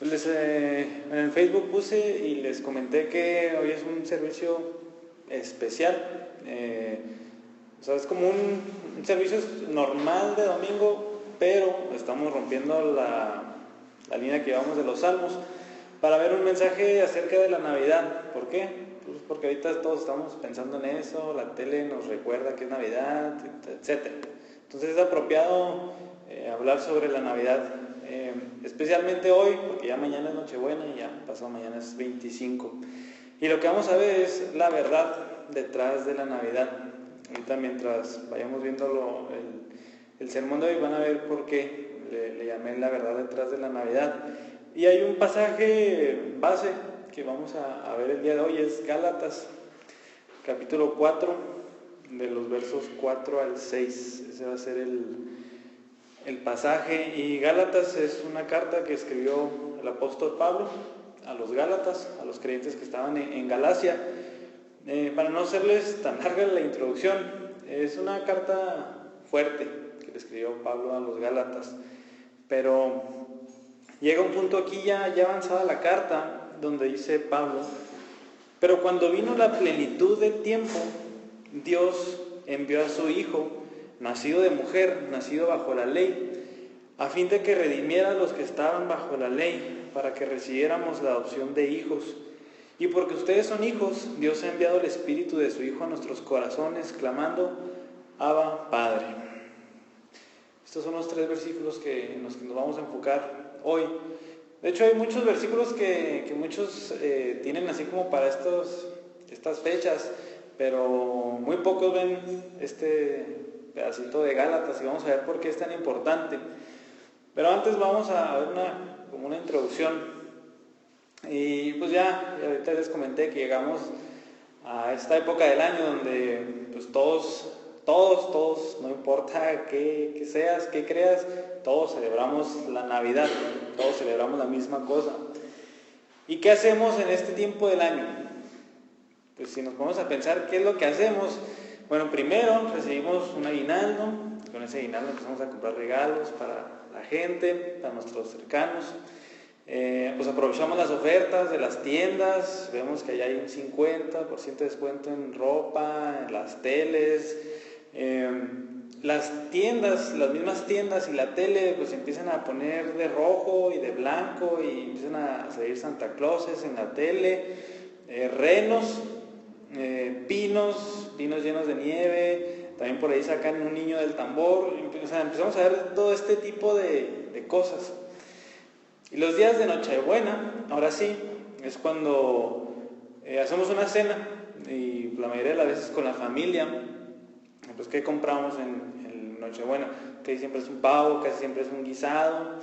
En el Facebook puse y les comenté que hoy es un servicio especial. O sea, es como un servicio normal de domingo, pero estamos rompiendo la línea que llevamos de los salmos para ver un mensaje acerca de la Navidad. ¿Por qué? Pues porque ahorita todos estamos pensando en eso, la tele nos recuerda que es Navidad, etc. Entonces es apropiado hablar sobre la Navidad, especialmente hoy, porque ya mañana es Nochebuena y ya pasado mañana es 25. Y lo que vamos a ver es la verdad detrás de la Navidad. Ahorita mientras vayamos viendo el sermón de hoy van a ver por qué le llamé la verdad detrás de la Navidad. Y hay un pasaje base que vamos a ver el día de hoy, es Gálatas, capítulo 4, de los versos 4 al 6. Ese va a ser el pasaje. Y Gálatas es una carta que escribió el apóstol Pablo a los Gálatas, a los creyentes que estaban en Galacia. Para no hacerles tan larga la introducción, es una carta fuerte que le escribió Pablo a los Gálatas, pero llega un punto aquí ya avanzada la carta donde dice Pablo: pero cuando vino la plenitud del tiempo, Dios envió a su Hijo, nacido de mujer, nacido bajo la ley, a fin de que redimiera a los que estaban bajo la ley, para que recibiéramos la adopción de hijos. Y porque ustedes son hijos, Dios ha enviado el Espíritu de su Hijo a nuestros corazones, clamando: Abba, Padre. Estos son los 3 versículos en los que nos vamos a enfocar hoy. De hecho, hay muchos versículos que muchos tienen así como para estas fechas, pero muy pocos ven este pedacito de Gálatas, y vamos a ver por qué es tan importante. Pero antes vamos a ver una introducción. Y pues ya ahorita les comenté que llegamos a esta época del año donde pues todos, no importa qué seas, qué creas, todos celebramos la Navidad, todos celebramos la misma cosa. ¿Y qué hacemos en este tiempo del año? Pues si nos ponemos a pensar qué es lo que hacemos, bueno, primero recibimos un aguinaldo. Con ese aguinaldo empezamos a comprar regalos para la gente, para nuestros cercanos. Pues aprovechamos las ofertas de las tiendas, vemos que allá hay un 50% de descuento en ropa, en las teles. Las tiendas, las mismas tiendas y la tele pues empiezan a poner de rojo y de blanco, y empiezan a salir Santa Clauses en la tele, renos, pinos llenos de nieve. También por ahí sacan un niño del tambor. O sea, empezamos a ver todo este tipo de cosas. Y los días de Nochebuena, ahora sí, es cuando hacemos una cena, y la mayoría de las veces con la familia. Pues ¿qué compramos en Nochebuena? Casi siempre es un pavo, casi siempre es un guisado.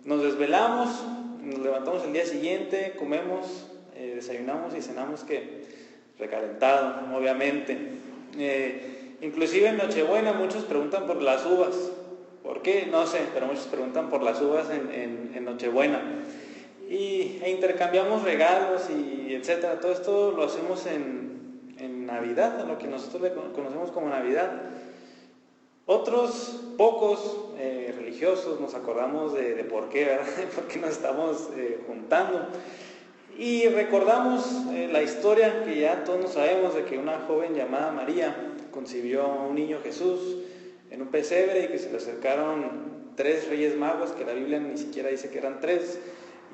Nos desvelamos, nos levantamos el día siguiente, comemos, desayunamos y cenamos recalentado, obviamente. Inclusive en Nochebuena muchos preguntan por las uvas. ¿Por qué? No sé, pero muchos preguntan por las uvas en Nochebuena. E intercambiamos regalos y etcétera. Todo esto lo hacemos en Navidad, a lo que nosotros le conocemos como Navidad. Otros pocos religiosos nos acordamos de por qué, ¿verdad? Por qué nos estamos juntando. Y recordamos la historia que ya todos sabemos, de que una joven llamada María concibió a un niño Jesús en un pesebre, y que se le acercaron 3 reyes magos, que la Biblia ni siquiera dice que eran 3.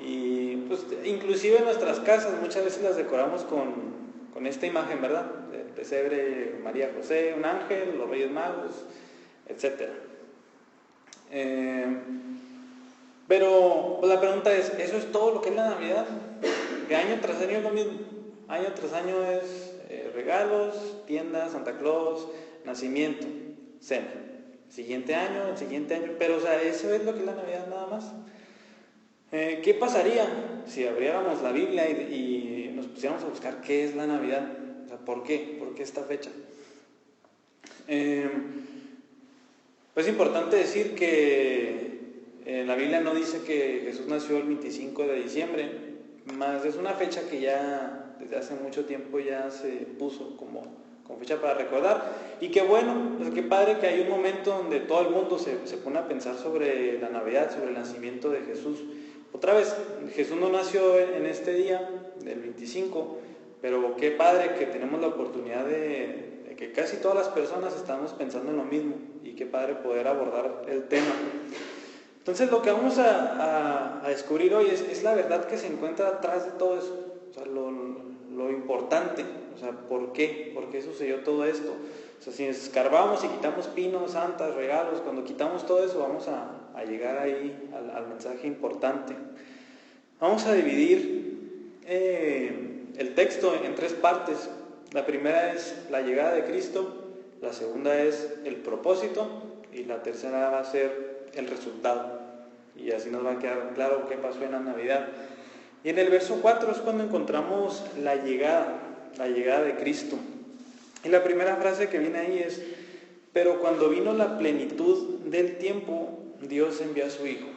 Y pues inclusive en nuestras casas muchas veces las decoramos con esta imagen, ¿verdad? El pesebre, María, José, un ángel, los reyes magos, etc. Pero pues la pregunta es, ¿eso es todo lo que es la Navidad? Que año tras año es lo mismo. Año tras año es regalos, tiendas, Santa Claus, nacimiento, cena. El siguiente año, pero o sea, eso es lo que es la Navidad nada más. ¿Qué pasaría si abriéramos la Biblia y nos pusiéramos a buscar qué es la Navidad? O sea, ¿por qué? ¿Por qué esta fecha? Pues es importante decir que la Biblia no dice que Jesús nació el 25 de diciembre, más es una fecha que ya desde hace mucho tiempo ya se puso como fecha para recordar. Y qué bueno, pues qué padre que hay un momento donde todo el mundo se pone a pensar sobre la Navidad, sobre el nacimiento de Jesús. Otra vez, Jesús no nació en este día, del 25, pero qué padre que tenemos la oportunidad de que casi todas las personas estamos pensando en lo mismo, y qué padre poder abordar el tema. Entonces lo que vamos a descubrir hoy es la verdad que se encuentra atrás de todo eso, o sea, lo importante, o sea, ¿por qué? ¿Por qué sucedió todo esto? O sea, si escarbamos y quitamos pinos, santas, regalos, cuando quitamos todo eso vamos a llegar ahí al mensaje importante. Vamos a dividir el texto en 3 partes. La primera es la llegada de Cristo, la segunda es el propósito y la tercera va a ser el resultado. Y así nos va a quedar claro qué pasó en la Navidad. Y en el verso 4 es cuando encontramos la llegada de Cristo. Y la primera frase que viene ahí es: pero cuando vino la plenitud del tiempo, Dios envió a su Hijo.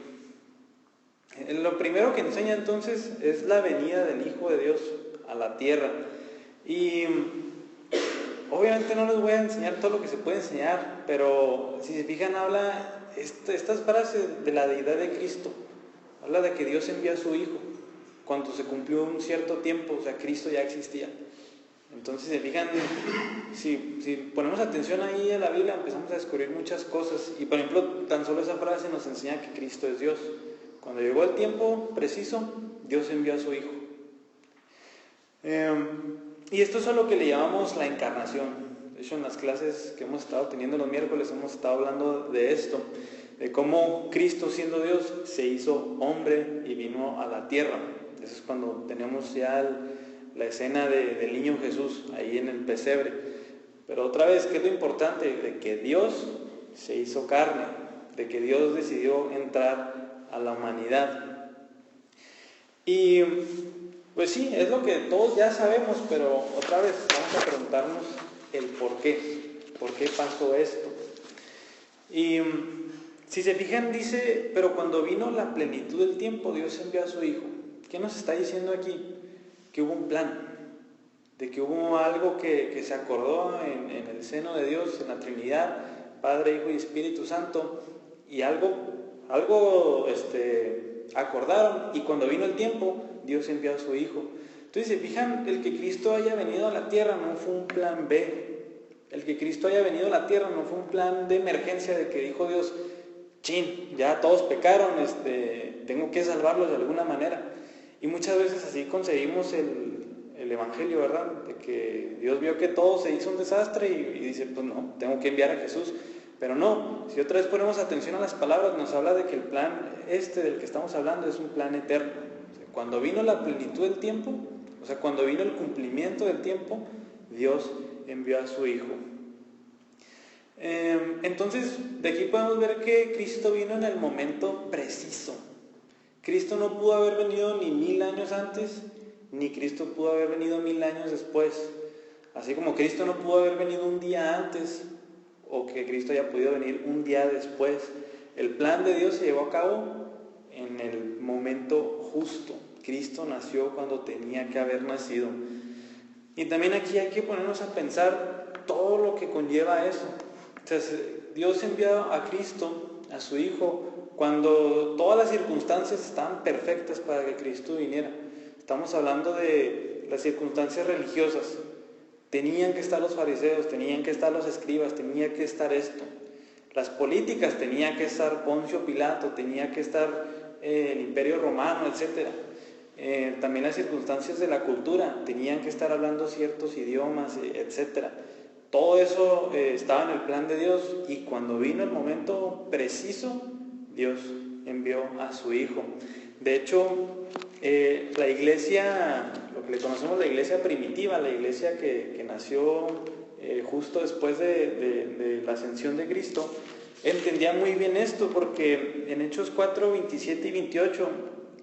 Lo primero que enseña entonces es la venida del Hijo de Dios a la tierra. Y obviamente no les voy a enseñar todo lo que se puede enseñar, pero si se fijan, habla estas frases de la deidad de Cristo. Habla de que Dios envía a su Hijo cuando se cumplió un cierto tiempo, o sea, Cristo ya existía. Entonces, se fijan, si ponemos atención ahí a la Biblia, empezamos a descubrir muchas cosas. Y por ejemplo, tan solo esa frase nos enseña que Cristo es Dios. Cuando llegó el tiempo preciso, Dios envió a su Hijo. Y esto es a lo que le llamamos la encarnación. De hecho, en las clases que hemos estado teniendo los miércoles hemos estado hablando de esto, de cómo Cristo, siendo Dios, se hizo hombre y vino a la tierra. Eso es cuando tenemos ya la escena del niño Jesús ahí en el pesebre. Pero otra vez, ¿qué es lo importante? De que Dios se hizo carne, de que Dios decidió entrar a la humanidad. Y pues sí, es lo que todos ya sabemos, pero otra vez vamos a preguntarnos el por qué pasó esto. Y si se fijan, dice: pero cuando vino la plenitud del tiempo, Dios envió a su Hijo. ¿Qué nos está diciendo aquí? Que hubo un plan, de que hubo algo que se acordó en el seno de Dios, en la Trinidad, Padre, Hijo y Espíritu Santo, y algo acordaron, y cuando vino el tiempo, Dios envió a su Hijo. Entonces, se fijan, el que Cristo haya venido a la tierra no fue un plan B. El que Cristo haya venido a la tierra no fue un plan de emergencia, de que dijo Dios: chin, ya todos pecaron, tengo que salvarlos de alguna manera. Y muchas veces así concebimos el Evangelio, ¿verdad? De que Dios vio que todo se hizo un desastre y dice: pues no, tengo que enviar a Jesús. Pero no, si otra vez ponemos atención a las palabras, nos habla de que el plan del que estamos hablando es un plan eterno. O sea, cuando vino la plenitud del tiempo, o sea, cuando vino el cumplimiento del tiempo, Dios envió a su Hijo. Entonces, de aquí podemos ver que Cristo vino en el momento preciso. Cristo no pudo haber venido ni 1000 años antes, ni Cristo pudo haber venido 1000 años después. Así como Cristo no pudo haber venido un día antes, o que Cristo haya podido venir un día después. El plan de Dios se llevó a cabo en el momento justo. Cristo nació cuando tenía que haber nacido. Y también aquí hay que ponernos a pensar todo lo que conlleva eso. O sea, Dios envió a Cristo, a su Hijo, cuando todas las circunstancias estaban perfectas para que Cristo viniera. Estamos hablando de las circunstancias religiosas. Tenían que estar los fariseos, tenían que estar los escribas, tenía que estar esto. Las políticas, tenía que estar Poncio Pilato, tenía que estar el Imperio Romano, etc. También las circunstancias de la cultura, tenían que estar hablando ciertos idiomas, etc. Todo eso estaba en el plan de Dios, y cuando vino el momento preciso, Dios envió a su Hijo. De hecho, la iglesia, lo que le conocemos la iglesia primitiva, la iglesia que nació justo después de la ascensión de Cristo, entendía muy bien esto, porque en Hechos 4, 27 y 28,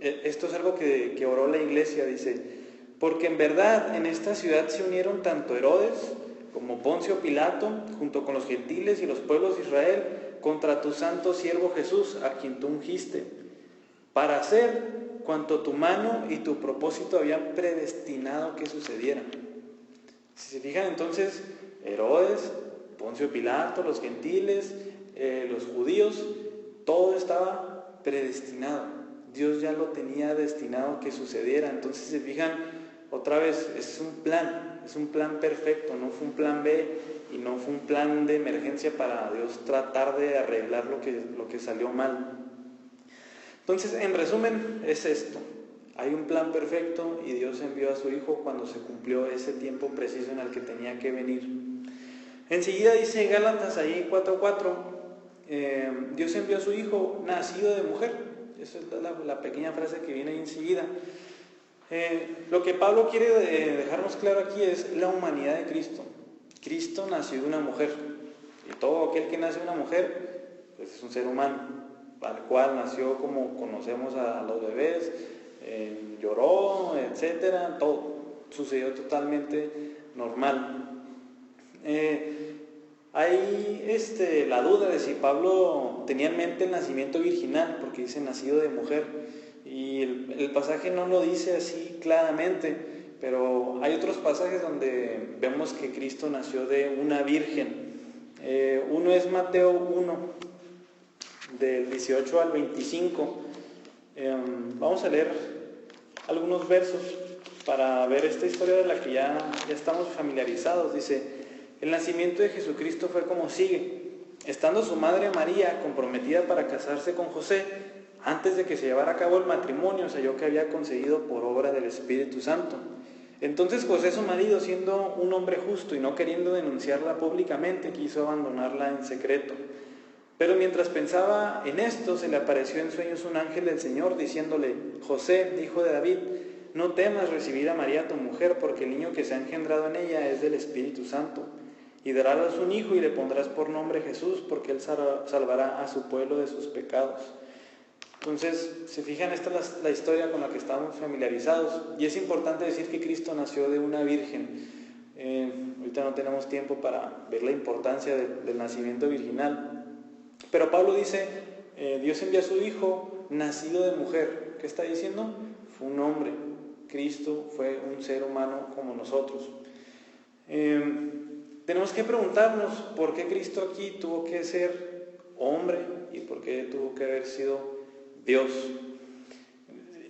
esto es algo que oró la iglesia, dice: porque en verdad en esta ciudad se unieron tanto Herodes como Poncio Pilato, junto con los gentiles y los pueblos de Israel, contra tu santo siervo Jesús, a quien tú ungiste, para hacer cuanto tu mano y tu propósito habían predestinado que sucediera. Si se fijan, entonces, Herodes, Poncio Pilato, los gentiles, los judíos, todo estaba predestinado. Dios ya lo tenía destinado que sucediera. Entonces, se fijan, otra vez, es un plan perfecto, no fue un plan B y no fue un plan de emergencia para Dios tratar de arreglar lo que salió mal. Entonces, en resumen, es esto: hay un plan perfecto y Dios envió a su Hijo cuando se cumplió ese tiempo preciso en el que tenía que venir. Enseguida dice en Gálatas ahí 4:4, Dios envió a su Hijo nacido de mujer. Esa es la pequeña frase que viene ahí enseguida. Lo que Pablo quiere dejarnos claro aquí es la humanidad de Cristo. Cristo nació de una mujer, y todo aquel que nace de una mujer pues es un ser humano, al cual nació como conocemos a los bebés, lloró, etcétera, todo sucedió totalmente normal. Hay la duda de si Pablo tenía en mente el nacimiento virginal, porque dice nacido de mujer, y el pasaje no lo dice así claramente, pero hay otros pasajes donde vemos que Cristo nació de una virgen. Uno es Mateo 1, del 18 al 25. Vamos a leer algunos versos para ver esta historia de la que ya estamos familiarizados. Dice: el nacimiento de Jesucristo fue como sigue. Estando su madre María comprometida para casarse con José, antes de que se llevara a cabo el matrimonio, se halló que había concebido por obra del Espíritu Santo. Entonces José, su marido, siendo un hombre justo y no queriendo denunciarla públicamente, quiso abandonarla en secreto. Pero mientras pensaba en esto, se le apareció en sueños un ángel del Señor, diciéndole: José, hijo de David, no temas recibir a María tu mujer, porque el niño que se ha engendrado en ella es del Espíritu Santo. Y darás un hijo y le pondrás por nombre Jesús, porque él salvará a su pueblo de sus pecados. Entonces, se fijan, esta es la historia con la que estamos familiarizados. Y es importante decir que Cristo nació de una virgen. Ahorita no tenemos tiempo para ver la importancia del nacimiento virginal. Pero Pablo dice, Dios envió a su Hijo nacido de mujer. ¿Qué está diciendo? Fue un hombre. Cristo fue un ser humano como nosotros. Tenemos que preguntarnos por qué Cristo aquí tuvo que ser hombre y por qué tuvo que haber sido Dios.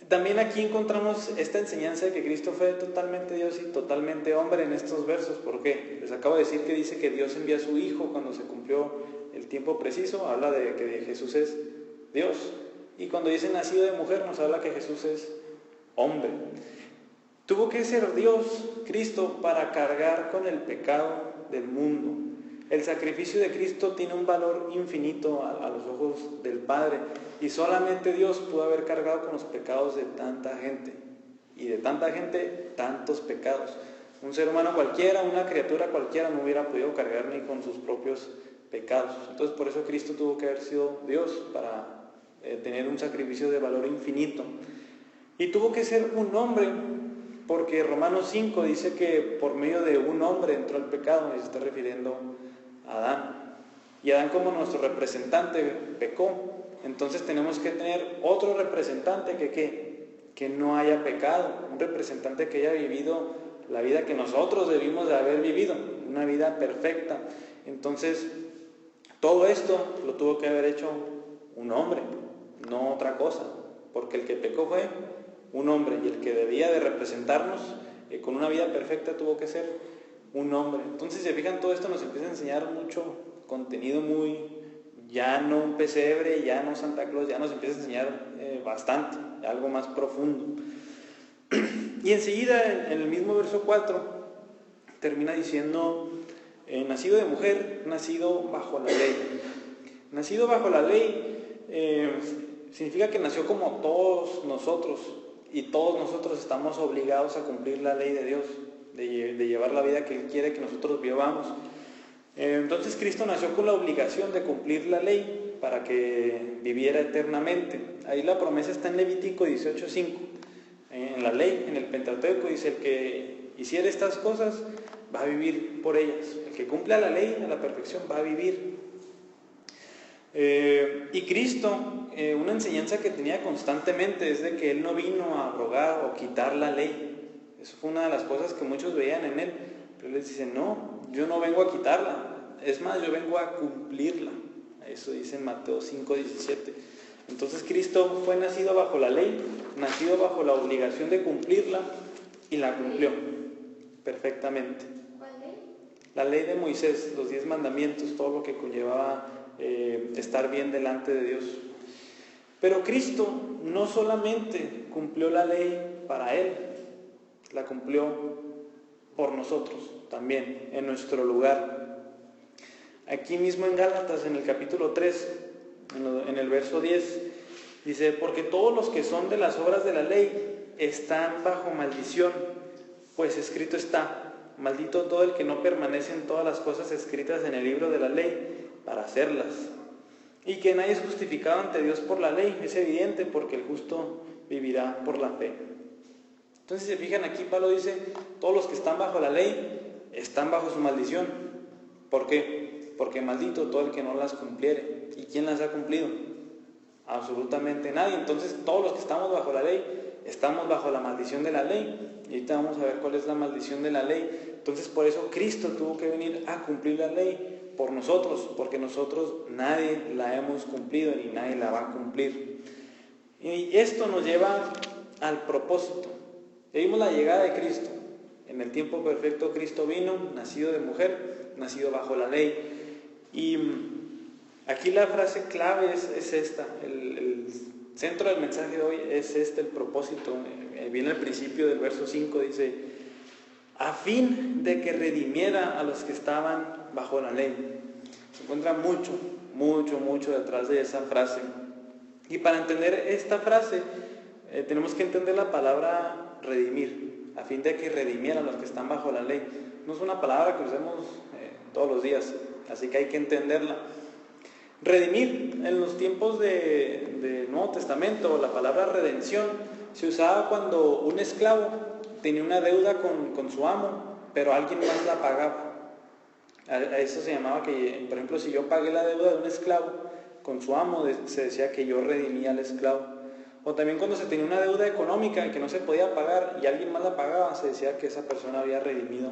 También aquí encontramos esta enseñanza de que Cristo fue totalmente Dios y totalmente hombre en estos versos. ¿Por qué? Les acabo de decir que dice que Dios envió a su Hijo cuando se cumplió el tiempo preciso. Habla de que Jesús es Dios. Y cuando dice nacido de mujer, nos habla que Jesús es hombre. Tuvo que ser Dios, Cristo, para cargar con el pecado del mundo. El sacrificio de Cristo tiene un valor infinito a los ojos del Padre, y solamente Dios pudo haber cargado con los pecados de tanta gente, y de tanta gente, tantos pecados. Un ser humano cualquiera, una criatura cualquiera no hubiera podido cargar ni con sus propios pecados. Entonces por eso Cristo tuvo que haber sido Dios, para tener un sacrificio de valor infinito. Y tuvo que ser un hombre, porque Romanos 5 dice que por medio de un hombre entró el pecado, y se está refiriendo a Adán. Y Adán, como nuestro representante, pecó. Entonces tenemos que tener otro representante que no haya pecado, un representante que haya vivido la vida que nosotros debimos de haber vivido, una vida perfecta. Entonces todo esto lo tuvo que haber hecho un hombre, no otra cosa, porque el que pecó fue un hombre, y el que debía de representarnos con una vida perfecta tuvo que ser un hombre. Entonces, si se fijan, todo esto nos empieza a enseñar mucho contenido muy, ya no un pesebre, ya no Santa Claus, ya nos empieza a enseñar bastante, algo más profundo. Y enseguida, en el mismo verso 4, termina diciendo, nacido de mujer, nacido bajo la ley. Nacido bajo la ley significa que nació como todos nosotros, y todos nosotros estamos obligados a cumplir la ley de Dios, de llevar la vida que Él quiere que nosotros vivamos. Entonces Cristo nació con la obligación de cumplir la ley para que viviera eternamente. Ahí la promesa está en Levítico 18:5. En la ley, en el Pentateuco, dice: el que hiciera estas cosas va a vivir por ellas. El que cumpla la ley a la perfección va a vivir. Y Cristo, una enseñanza que tenía constantemente es de que Él no vino a abrogar o quitar la ley. Eso fue una de las cosas que muchos veían en Él. Pero Él les dice: no, yo no vengo a quitarla. Es más, yo vengo a cumplirla. Eso dice en Mateo 5:17. Entonces Cristo fue nacido bajo la ley, nacido bajo la obligación de cumplirla y la cumplió perfectamente. ¿Cuál ley? La ley de Moisés, los 10 mandamientos, todo lo que conllevaba estar bien delante de Dios. Pero Cristo no solamente cumplió la ley para Él, la cumplió por nosotros también, en nuestro lugar. Aquí mismo en Gálatas, en el capítulo 3, en el verso 10, dice: porque todos los que son de las obras de la ley están bajo maldición, pues escrito está: maldito todo el que no permanece en todas las cosas escritas en el libro de la ley para hacerlas. Y que nadie es justificado ante Dios por la ley, es evidente, porque el justo vivirá por la fe. Entonces, si se fijan, aquí Pablo dice: todos los que están bajo la ley están bajo su maldición. ¿Por qué? Porque maldito todo el que no las cumpliere. ¿Y quién las ha cumplido? Absolutamente nadie. Entonces, todos los que estamos bajo la ley estamos bajo la maldición de la ley. Y ahorita vamos a ver cuál es la maldición de la ley. Entonces, por eso Cristo tuvo que venir a cumplir la ley por nosotros, porque nosotros nadie la hemos cumplido ni nadie la va a cumplir. Y esto nos lleva al propósito. Vimos la llegada de Cristo. En el tiempo perfecto Cristo vino, nacido de mujer, nacido bajo la ley. Y aquí la frase clave es esta, el centro del mensaje de hoy es el propósito. Viene al principio del verso 5, dice: a fin de que redimiera a los que estaban bajo la ley. Se encuentra mucho detrás de esa frase. Y para entender esta frase, tenemos que entender la palabra redimir, a fin de que redimiera a los que están bajo la ley. No es una palabra que usemos todos los días, así que hay que entenderla. Redimir, en los tiempos del Nuevo Testamento, la palabra redención se usaba cuando un esclavo tenía una deuda con su amo, pero alguien más la pagaba. A eso se llamaba que, por ejemplo, si yo pagué la deuda de un esclavo con su amo, se decía que yo redimía al esclavo. O también cuando se tenía una deuda económica que no se podía pagar y alguien más la pagaba, se decía que esa persona había redimido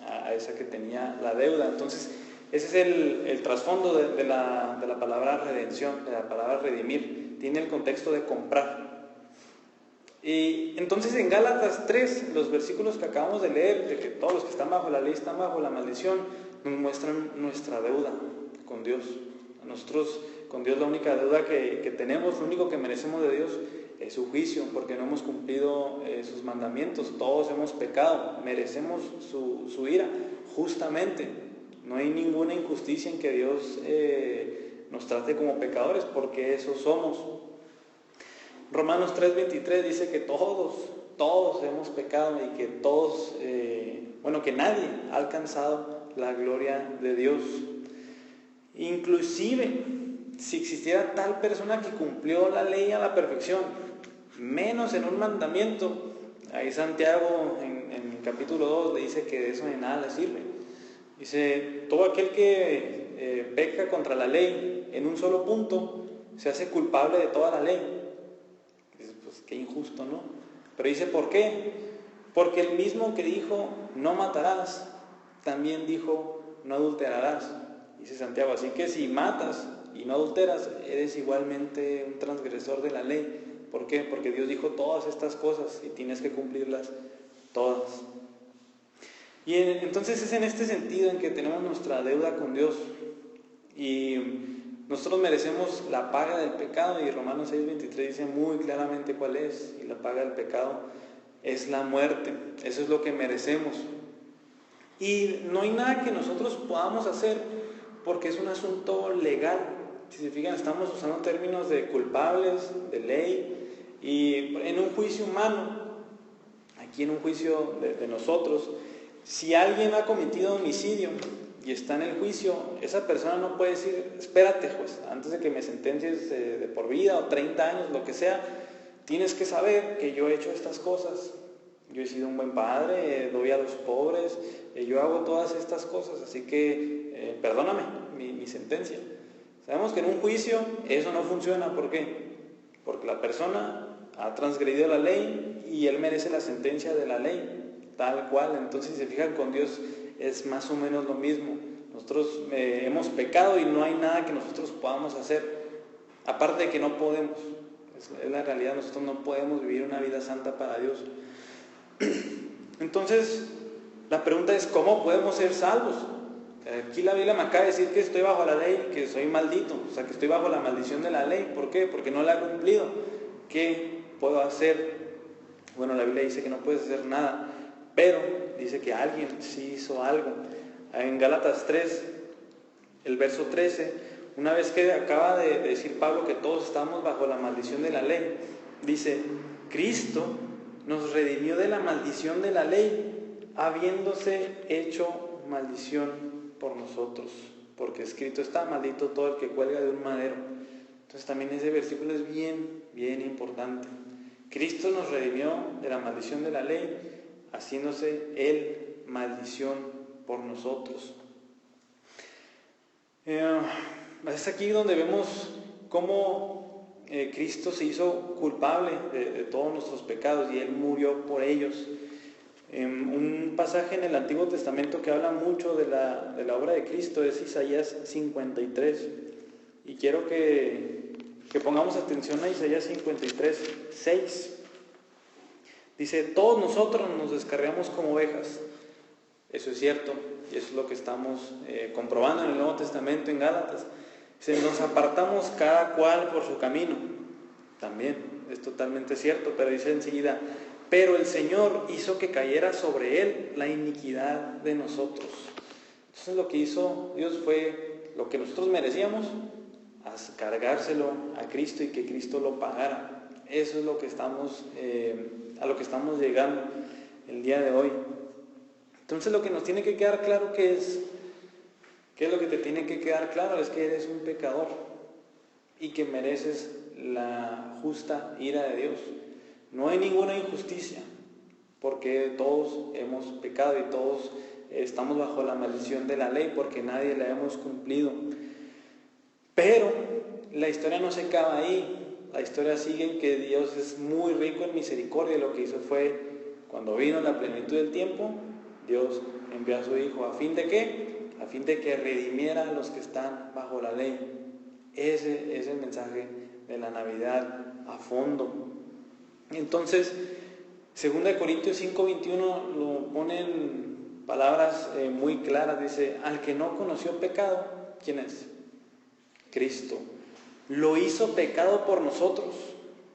a esa que tenía la deuda. Entonces, ese es el trasfondo de la palabra redención, de la palabra redimir. Tiene el contexto de comprar. Y entonces en Gálatas 3, los versículos que acabamos de leer, de que todos los que están bajo la ley están bajo la maldición, nos muestran nuestra deuda con Dios. Nosotros con Dios la única deuda que tenemos, lo único que merecemos de Dios es su juicio, porque no hemos cumplido sus mandamientos. Todos hemos pecado, merecemos su ira, justamente. No hay ninguna injusticia en que Dios nos trate como pecadores, porque eso somos. Romanos 3:23 dice que todos hemos pecado y que que nadie ha alcanzado la gloria de Dios. Inclusive, si existiera tal persona que cumplió la ley a la perfección, menos en un mandamiento, ahí Santiago en el capítulo 2 le dice que de eso de nada le sirve. Dice: todo aquel que peca contra la ley en un solo punto se hace culpable de toda la ley. Dice: pues qué injusto, ¿no? Pero dice: ¿por qué? Porque el mismo que dijo no matarás, también dijo no adulterarás. Dice Santiago: así que si matas y no adulteras, eres igualmente un transgresor de la ley. ¿Por qué? Porque Dios dijo todas estas cosas y tienes que cumplirlas todas. Y entonces es en este sentido en que tenemos nuestra deuda con Dios. Y nosotros merecemos la paga del pecado, y Romanos 6:23 dice muy claramente cuál es. Y la paga del pecado es la muerte. Eso es lo que merecemos. Y no hay nada que nosotros podamos hacer, porque es un asunto legal. Si se fijan, estamos usando términos de culpables, de ley, y en un juicio humano, aquí en un juicio de nosotros, si alguien ha cometido homicidio y está en el juicio, esa persona no puede decir: espérate, juez, antes de que me sentencies de por vida o 30 años, lo que sea, tienes que saber que yo he hecho estas cosas. Yo he sido un buen padre, doy a los pobres, yo hago todas estas cosas, así que perdóname mi sentencia. Sabemos que en un juicio eso no funciona. ¿Por qué? Porque la persona ha transgredido la ley y él merece la sentencia de la ley, tal cual. Entonces, si se fijan, con Dios es más o menos lo mismo. Nosotros hemos pecado y no hay nada que nosotros podamos hacer. Aparte de que no podemos, es la realidad, nosotros no podemos vivir una vida santa para Dios. Entonces, la pregunta es, ¿cómo podemos ser salvos? Aquí la Biblia me acaba de decir que estoy bajo la ley, que soy maldito, o sea, que estoy bajo la maldición de la ley. ¿Por qué? Porque no la he cumplido. ¿Qué puedo hacer? Bueno, la Biblia dice que no puedes hacer nada, pero dice que alguien sí hizo algo. En Gálatas 3, el verso 13, una vez que acaba de decir Pablo que todos estamos bajo la maldición de la ley, dice, Cristo nos redimió de la maldición de la ley, habiéndose hecho maldición por nosotros, porque escrito está, maldito todo el que cuelga de un madero. Entonces también ese versículo es bien importante. Cristo nos redimió de la maldición de la ley, haciéndose Él maldición por nosotros. Es aquí donde vemos cómo Cristo se hizo culpable de todos nuestros pecados y Él murió por ellos. Un pasaje en el Antiguo Testamento que habla mucho de la obra de Cristo es Isaías 53. Y quiero que pongamos atención a Isaías 53, 6. Dice, todos nosotros nos descarriamos como ovejas. Eso es cierto, y eso es lo que estamos comprobando en el Nuevo Testamento, en Gálatas. Dice, nos apartamos cada cual por su camino. También es totalmente cierto, pero dice enseguida, pero el Señor hizo que cayera sobre Él la iniquidad de nosotros. Entonces lo que hizo Dios fue lo que nosotros merecíamos, cargárselo a Cristo y que Cristo lo pagara. Eso es lo que a lo que estamos llegando el día de hoy. Entonces lo que nos tiene que quedar claro ¿qué es lo que te tiene que quedar claro? Es que eres un pecador y que mereces la justa ira de Dios. No hay ninguna injusticia, porque todos hemos pecado y todos estamos bajo la maldición de la ley, porque nadie la hemos cumplido. Pero la historia no se acaba ahí, la historia sigue en que Dios es muy rico en misericordia. Lo que hizo fue, cuando vino la plenitud del tiempo, Dios envió a su Hijo, ¿a fin de qué? A fin de que redimiera a los que están bajo la ley. Ese es el mensaje de la Navidad a fondo. Entonces, 2 Corintios 5:21 lo pone en palabras muy claras. Dice, al que no conoció pecado, ¿quién es? Cristo. Lo hizo pecado por nosotros,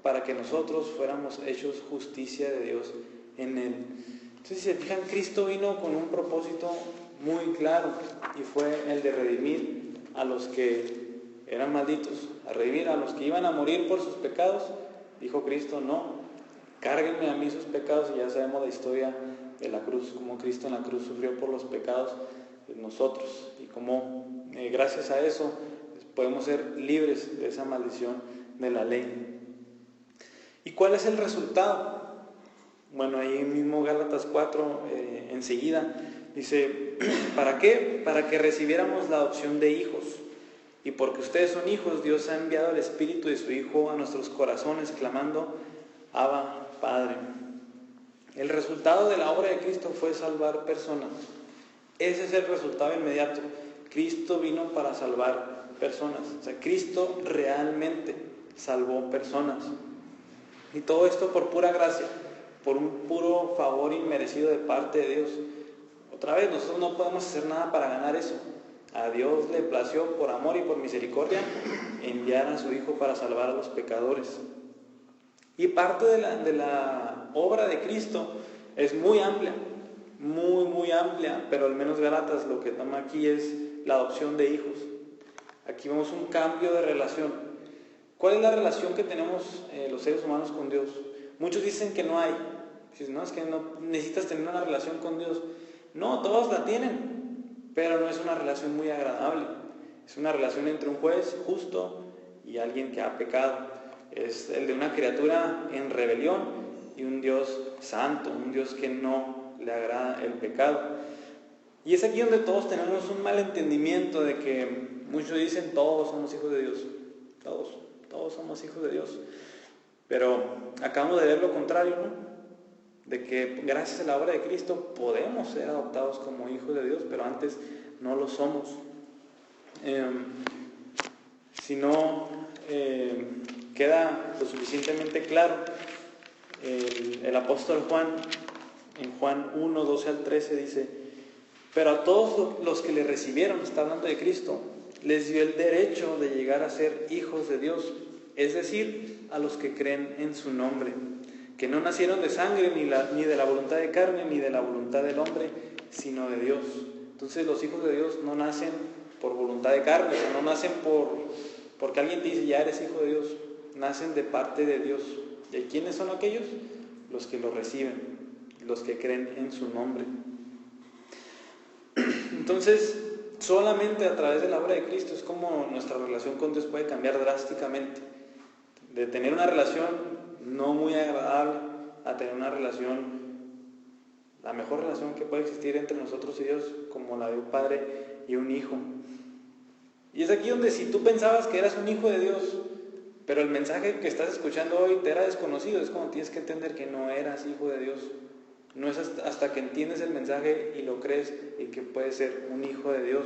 para que nosotros fuéramos hechos justicia de Dios en Él. Entonces, si se fijan, Cristo vino con un propósito muy claro, y fue el de redimir a los que eran malditos, a redimir a los que iban a morir por sus pecados. Dijo Cristo, no, cárguenme a mí sus pecados. Y ya sabemos la historia de la cruz, cómo Cristo en la cruz sufrió por los pecados de nosotros, y cómo gracias a eso podemos ser libres de esa maldición de la ley. ¿Y cuál es el resultado? Bueno, ahí mismo Gálatas 4, enseguida, dice, ¿para qué? Para que recibiéramos la adopción de hijos. Y porque ustedes son hijos, Dios ha enviado el Espíritu de su Hijo a nuestros corazones, clamando, Abba, Padre. El resultado de la obra de Cristo fue salvar personas. Ese es el resultado inmediato. Cristo vino para salvar personas. O sea, Cristo realmente salvó personas. Y todo esto por pura gracia, por un puro favor inmerecido de parte de Dios. Otra vez, nosotros no podemos hacer nada para ganar eso. A Dios le plació, por amor y por misericordia, enviar a su Hijo para salvar a los pecadores. Y parte de la obra de Cristo es muy amplia, muy amplia, pero al menos Gálatas lo que toma aquí es la adopción de hijos. Aquí vemos un cambio de relación. ¿Cuál es la relación que tenemos los seres humanos con Dios? Muchos dicen que no hay. Dicen, no, es que no necesitas tener una relación con Dios. No, todos la tienen, pero no es una relación muy agradable. Es una relación entre un juez justo y alguien que ha pecado. Es el de una criatura en rebelión y un Dios santo, un Dios que no le agrada el pecado. Y es aquí donde todos tenemos un mal entendimiento de que muchos dicen todos somos hijos de Dios. Todos somos hijos de Dios. Pero acabamos de ver lo contrario, ¿no? De que gracias a la obra de Cristo podemos ser adoptados como hijos de Dios, pero antes no lo somos. si no queda lo suficientemente claro, el apóstol Juan, en Juan 1, 12 al 13 dice: pero a todos los que le recibieron, está hablando de Cristo, les dio el derecho de llegar a ser hijos de Dios, es decir, a los que creen en su nombre, que no nacieron de sangre, ni de la voluntad de carne, ni de la voluntad del hombre, sino de Dios. Entonces los hijos de Dios no nacen por voluntad de carne, no nacen porque alguien te dice ya eres hijo de Dios, nacen de parte de Dios. ¿Y quiénes son aquellos? Los que lo reciben, los que creen en su nombre. Entonces, solamente a través de la obra de Cristo es como nuestra relación con Dios puede cambiar drásticamente. De tener una relación no muy agradable a tener una relación, la mejor relación que puede existir entre nosotros y Dios, como la de un padre y un hijo. Y es aquí donde, si tú pensabas que eras un hijo de Dios, pero el mensaje que estás escuchando hoy te era desconocido, es como tienes que entender que no eras hijo de Dios. No es hasta que entiendes el mensaje y lo crees y que puedes ser un hijo de Dios.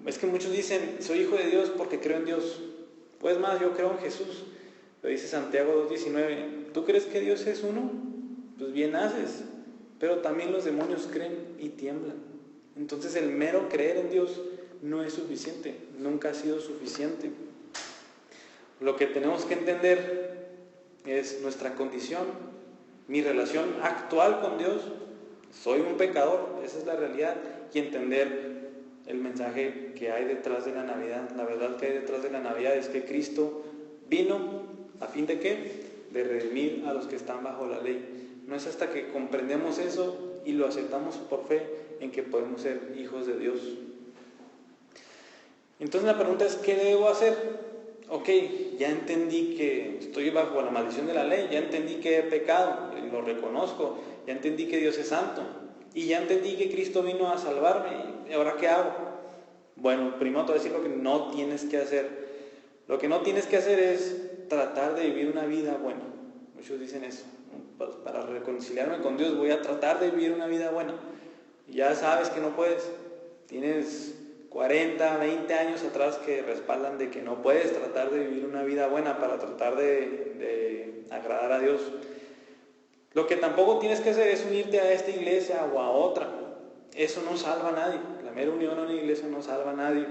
Es que muchos dicen, soy hijo de Dios porque creo en Dios. Pues más, yo creo en Jesús. Lo dice Santiago 2:19. ¿Tú crees que Dios es uno? Pues bien haces. Pero también los demonios creen y tiemblan. Entonces el mero creer en Dios no es suficiente. Nunca ha sido suficiente. Lo que tenemos que entender es nuestra condición. Mi relación actual con Dios, soy un pecador, esa es la realidad, y entender el mensaje que hay detrás de la Navidad. La verdad que hay detrás de la Navidad es que Cristo vino a fin de ¿qué? De redimir a los que están bajo la ley. No es hasta que comprendemos eso y lo aceptamos por fe en que podemos ser hijos de Dios. Entonces la pregunta es, ¿qué debo hacer? Ok, ya entendí que estoy bajo la maldición de la ley, ya entendí que he pecado, y lo reconozco, ya entendí que Dios es santo, y ya entendí que Cristo vino a salvarme, ¿y ahora qué hago? Bueno, primero te voy a decir lo que no tienes que hacer. Lo que no tienes que hacer es tratar de vivir una vida buena. Muchos dicen eso, pues para reconciliarme con Dios voy a tratar de vivir una vida buena. Ya sabes que no puedes, tienes 40, 20 años atrás que respaldan de que no puedes tratar de vivir una vida buena para tratar de agradar a Dios. Lo que tampoco tienes que hacer es unirte a esta iglesia o a otra. Eso no salva a nadie. La mera unión a una iglesia no salva a nadie.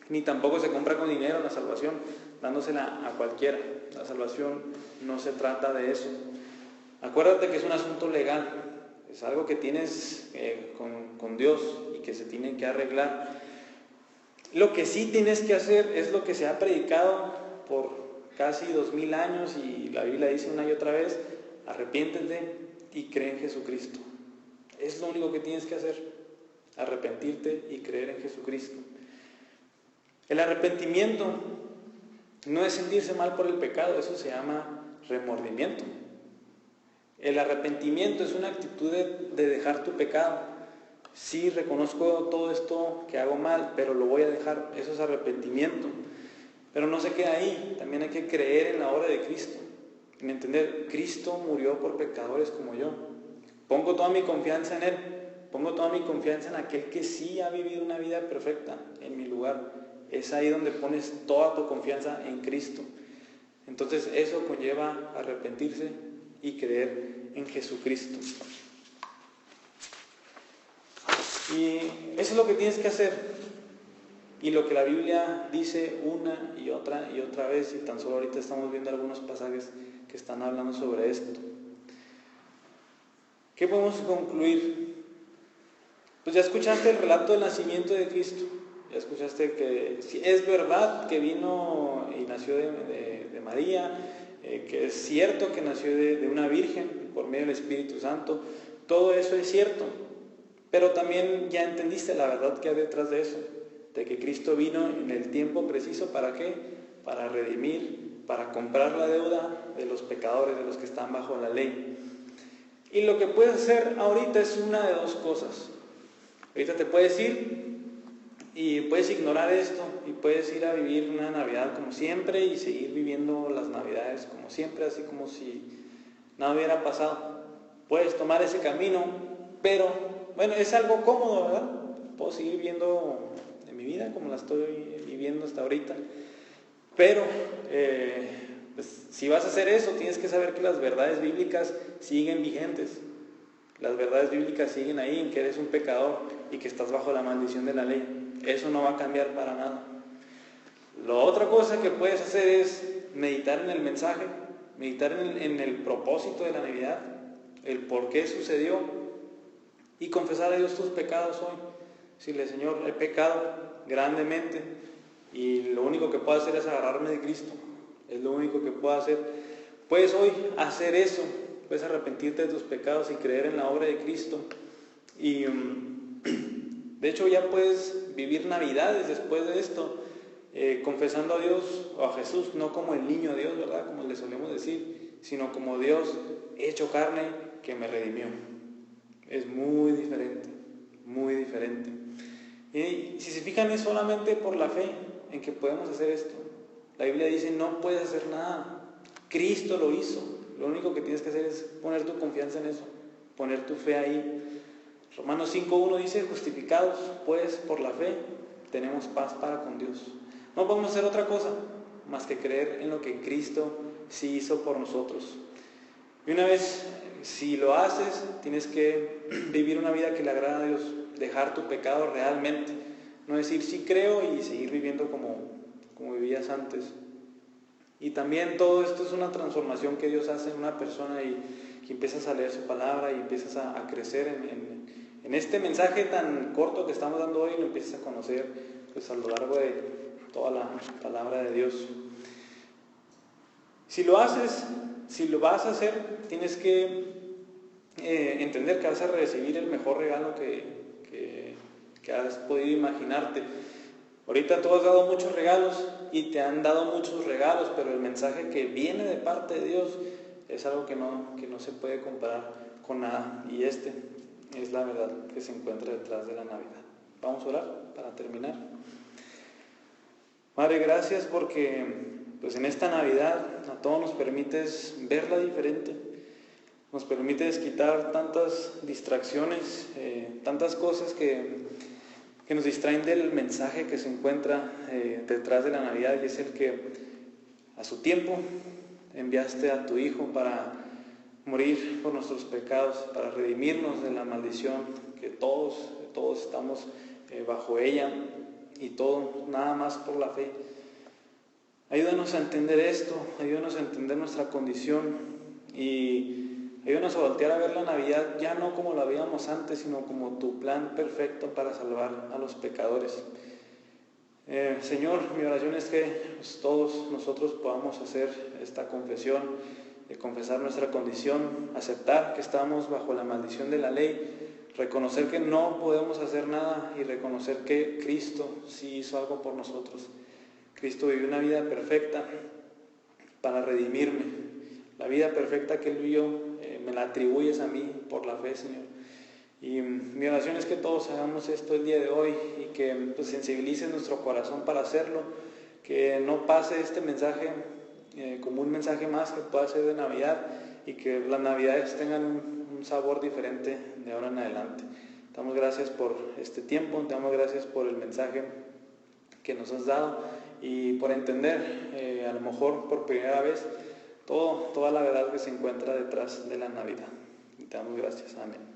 Ni tampoco se compra con dinero la salvación, dándosela a cualquiera. La salvación no se trata de eso. Acuérdate que es un asunto legal. Es algo que tienes con Dios y que se tiene que arreglar. Lo que sí tienes que hacer es lo que se ha predicado por casi 2000 años y la Biblia dice una y otra vez: arrepiéntete y cree en Jesucristo. Es lo único que tienes que hacer, arrepentirte y creer en Jesucristo. El arrepentimiento no es sentirse mal por el pecado, eso se llama remordimiento. El arrepentimiento es una actitud de dejar tu pecado. Sí, reconozco todo esto que hago mal, pero lo voy a dejar. Eso es arrepentimiento. Pero no se queda ahí. También hay que creer en la obra de Cristo. En entender, Cristo murió por pecadores como yo. Pongo toda mi confianza en Él. Pongo toda mi confianza en aquel que sí ha vivido una vida perfecta en mi lugar. Es ahí donde pones toda tu confianza en Cristo. Entonces eso conlleva arrepentirse y creer en Jesucristo. Y eso es lo que tienes que hacer. Y lo que la Biblia dice una y otra vez, y tan solo ahorita estamos viendo algunos pasajes que están hablando sobre esto. ¿Qué podemos concluir? Pues ya escuchaste el relato del nacimiento de Cristo. Ya escuchaste que es verdad que vino y nació de María, que es cierto que nació de una virgen por medio del Espíritu Santo. Todo eso es cierto. Pero también ya entendiste la verdad que hay detrás de eso, de que Cristo vino en el tiempo preciso, ¿para qué? Para redimir, para comprar la deuda de los pecadores, de los que están bajo la ley. Y lo que puedes hacer ahorita es una de dos cosas. Ahorita te puedes ir y puedes ignorar esto y puedes ir a vivir una Navidad como siempre y seguir viviendo las Navidades como siempre, así como si nada hubiera pasado. Puedes tomar ese camino, pero bueno, es algo cómodo, ¿verdad? Puedo seguir viviendo mi vida como la estoy viviendo. viviendo hasta ahorita. Pero pues, si vas a hacer eso, tienes que saber que las verdades bíblicas siguen vigentes. Las verdades bíblicas siguen ahí, en que eres un pecador y que estás bajo la maldición de la ley. Eso no va a cambiar para nada. La otra cosa que puedes hacer es meditar en el mensaje, meditar en el propósito de la Navidad, el por qué sucedió, y confesar a Dios tus pecados hoy. Decirle: Señor, he pecado grandemente y lo único que puedo hacer es agarrarme de Cristo. Es lo único que puedo hacer. Puedes hoy hacer eso, puedes arrepentirte de tus pecados y creer en la obra de Cristo. Y de hecho ya puedes vivir Navidades después de esto, confesando a Dios o a Jesús, no como el niño Dios, ¿verdad?, como le solemos decir, sino como Dios hecho carne que me redimió. Es muy diferente, muy diferente. Y si se fijan, es solamente por la fe en que podemos hacer esto. La Biblia dice: no puedes hacer nada, Cristo lo hizo. Lo único que tienes que hacer es poner tu confianza en eso, poner tu fe ahí. Romanos 5:1 dice: justificados pues por la fe tenemos paz para con Dios. No podemos hacer otra cosa más que creer en lo que Cristo sí hizo por nosotros. Y una vez, si lo haces, tienes que vivir una vida que le agrada a Dios, dejar tu pecado realmente, no decir sí creo y seguir viviendo como vivías antes. Y también todo esto es una transformación que Dios hace en una persona, y que empiezas a leer su palabra y empiezas a crecer en este mensaje tan corto que estamos dando hoy, lo empiezas a conocer pues a lo largo de toda la palabra de Dios. Si lo haces, si lo vas a hacer, tienes que entender que vas a recibir el mejor regalo que has podido imaginarte. Ahorita tú has dado muchos regalos y te han dado muchos regalos, pero el mensaje que viene de parte de Dios es algo que no se puede comparar con nada. Y este es la verdad que se encuentra detrás de la Navidad. Vamos a orar para terminar. Padre, gracias porque pues en esta Navidad a todos nos permites verla diferente. Nos permites quitar tantas distracciones, tantas cosas que nos distraen del mensaje que se encuentra detrás de la Navidad, y es el que a su tiempo enviaste a tu Hijo para morir por nuestros pecados, para redimirnos de la maldición que todos estamos bajo ella, y todo nada más por la fe. Ayúdanos a entender esto, ayúdanos a entender nuestra condición, y ayúdanos a voltear a ver la Navidad ya no como la veíamos antes, sino como tu plan perfecto para salvar a los pecadores. Señor, mi oración es que pues, todos nosotros podamos hacer esta confesión, confesar nuestra condición, aceptar que estamos bajo la maldición de la ley, reconocer que no podemos hacer nada y reconocer que Cristo sí hizo algo por nosotros. Cristo vivió una vida perfecta para redimirme. La vida perfecta que Él vivió me la atribuyes a mí por la fe, Señor. Y mi oración es que todos hagamos esto el día de hoy, y que pues, sensibilices nuestro corazón para hacerlo, que no pase este mensaje como un mensaje más que pueda ser de Navidad, y que las Navidades tengan un sabor diferente de ahora en adelante. Te damos gracias por este tiempo, te damos gracias por el mensaje que nos has dado, y por entender, a lo mejor por primera vez, toda la verdad que se encuentra detrás de la Navidad. Te damos gracias. Amén.